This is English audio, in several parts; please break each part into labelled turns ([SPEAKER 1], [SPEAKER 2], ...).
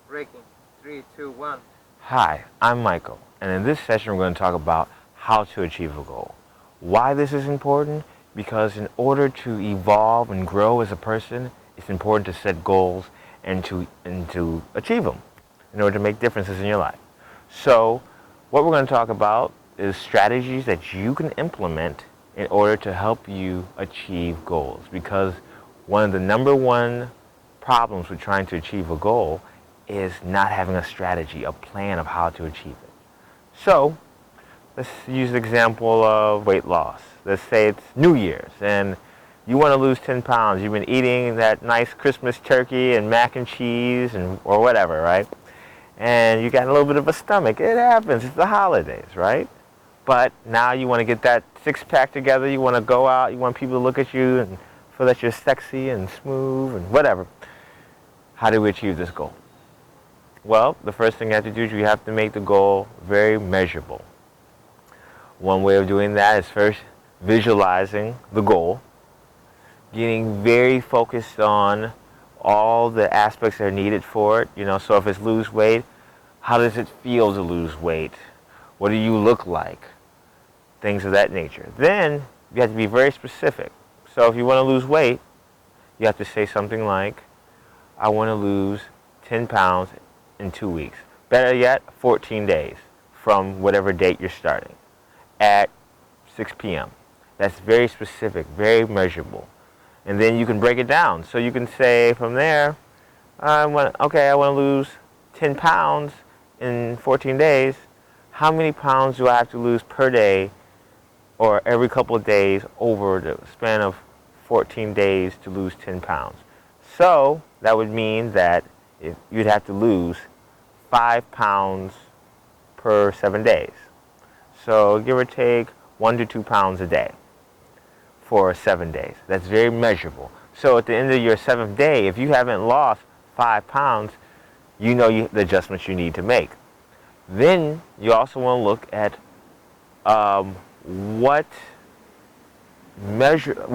[SPEAKER 1] Breaking. 3, 2, 1.
[SPEAKER 2] Hi, I'm Michael, and in this session we're going to talk about how to achieve a goal. Why this is important? Because in order to evolve and grow as a person, it's important to set goals and to achieve them in order to make differences in your life. So, what we're going to talk about is strategies that you can implement in order to help you achieve goals. Because one of the number one problems with trying to achieve a goal is not having a strategy, a plan of how to achieve it. So, let's use the example of weight loss. Let's say it's New Year's and you want to lose 10 pounds. You've been eating that nice Christmas turkey and mac and cheese or whatever, right? And you got a little bit of a stomach. It happens. It's the holidays, right? But now you want to get that six-pack together. You want to go out. You want people to look at you and feel that you're sexy and smooth and whatever. How do we achieve this goal? Well, the first thing you have to do is you have to make the goal very measurable. One way of doing that is first visualizing the goal, getting very focused on all the aspects that are needed for it. So if it's lose weight, how does it feel to lose weight? What do you look like? Things of that nature. Then you have to be very specific. So if you want to lose weight, you have to say something like, I want to lose 10 pounds in 2 weeks. Better yet, 14 days from whatever date you're starting at 6 p.m. That's very specific, very measurable. And then you can break it down. So you can say from there, I want to lose 10 pounds in 14 days. How many pounds do I have to lose per day or every couple of days over the span of 14 days to lose 10 pounds? So that would mean that if you'd have to lose 5 pounds per 7 days. So give or take 1 to 2 pounds a day for 7 days. That's very measurable. So at the end of your 7th day, if you haven't lost 5 pounds, you know the adjustments you need to make. Then you also want to look at what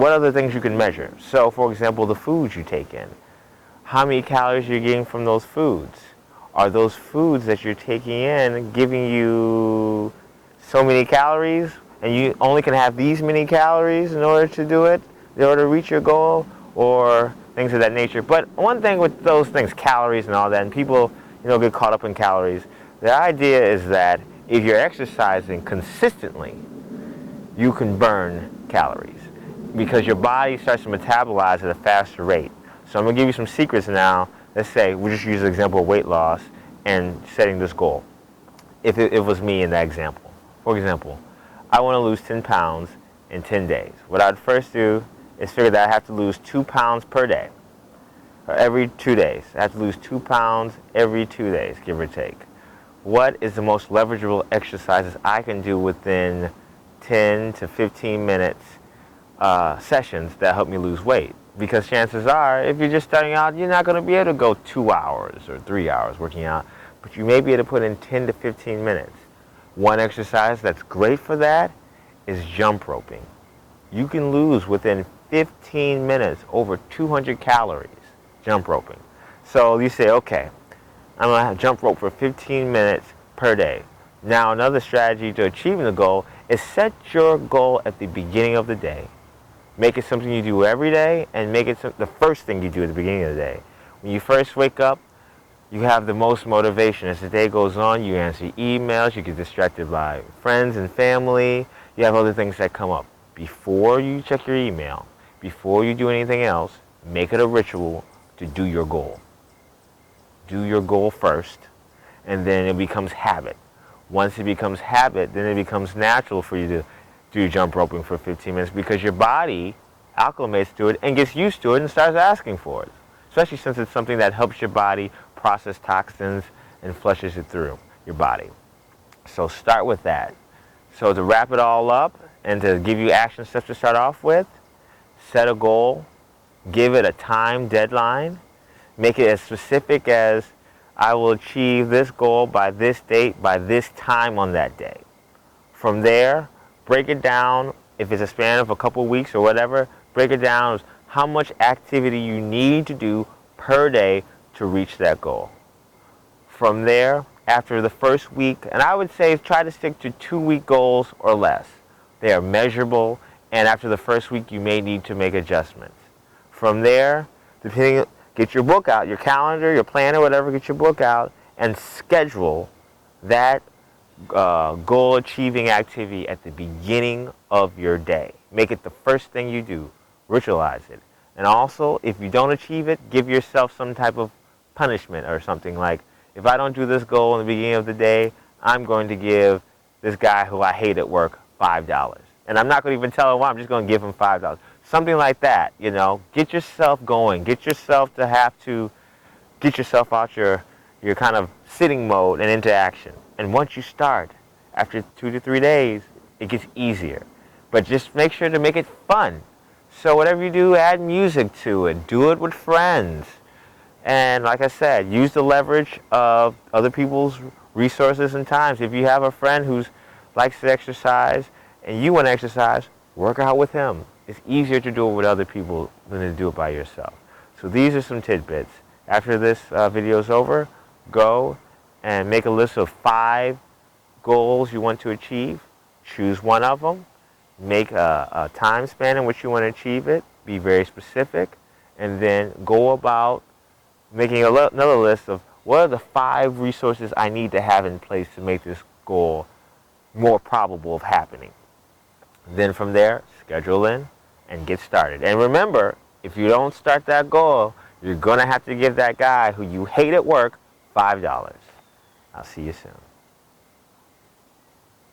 [SPEAKER 2] other things you can measure. So for example, the foods you take in. How many calories you're getting from those foods? Are those foods that you're taking in giving you so many calories and you only can have these many calories in order to do it, in order to reach your goal, or things of that nature? But one thing with those things, calories and all that, and people get caught up in calories, the idea is that if you're exercising consistently, you can burn calories because your body starts to metabolize at a faster rate. So I'm going to give you some secrets now. Let's say we'll just use the example of weight loss and setting this goal. If it was me in that example. For example, I want to lose 10 pounds in 10 days. What I'd first do is figure that I have to lose 2 pounds per day. Or every 2 days. I have to lose 2 pounds every 2 days, give or take. What is the most leverageable exercises I can do within 10 to 15 minutes sessions that help me lose weight? Because chances are, if you're just starting out, you're not going to be able to go 2 hours or 3 hours working out, but you may be able to put in 10 to 15 minutes. One exercise that's great for that is jump roping. You can lose within 15 minutes over 200 calories jump roping. So you say, okay, I'm going to jump rope for 15 minutes per day. Now another strategy to achieving the goal is set your goal at the beginning of the day. Make it something you do every day, and make it the first thing you do at the beginning of the day. When you first wake up, you have the most motivation. As the day goes on, you answer emails, you get distracted by friends and family, you have other things that come up. Before you check your email, before you do anything else, make it a ritual to do your goal. Do your goal first, and then it becomes habit. Once it becomes habit, then it becomes natural for you to do jump roping for 15 minutes because your body acclimates to it and gets used to it and starts asking for it. Especially since it's something that helps your body process toxins and flushes it through your body. So start with that. So to wrap it all up and to give you action steps to start off with, set a goal, give it a time deadline, make it as specific as I will achieve this goal by this date, by this time on that day. From there, break it down. If it's a span of a couple weeks or whatever, break it down as how much activity you need to do per day to reach that goal. From there, after the first week, and I would say try to stick to 2-week goals or less. They are measurable, and after the first week, you may need to make adjustments. From there, get your book out, your calendar, your planner, whatever, get your book out, and schedule that goal achieving activity at the beginning of your day. Make it the first thing you do. Ritualize it. And also, if you don't achieve it, give yourself some type of punishment or something like, if I don't do this goal in the beginning of the day, I'm going to give this guy who I hate at work $5. And I'm not going to even tell him why, I'm just going to give him $5. Something like that, you know. Get yourself going. Get yourself to have to get yourself out your kind of sitting mode and into action. And once you start, after 2 to 3 days, it gets easier. But just make sure to make it fun. So whatever you do, add music to it. Do it with friends. And like I said, use the leverage of other people's resources and times. If you have a friend who likes to exercise and you want to exercise, work out with him. It's easier to do it with other people than to do it by yourself. So these are some tidbits. After this video is over, go and make a list of 5 goals you want to achieve. Choose one of them. Make a time span in which you want to achieve it. Be very specific. And then go about making another list of what are the 5 resources I need to have in place to make this goal more probable of happening. Then from there, schedule in and get started. And remember, if you don't start that goal, you're going to have to give that guy who you hate at work $5. I'll see you soon.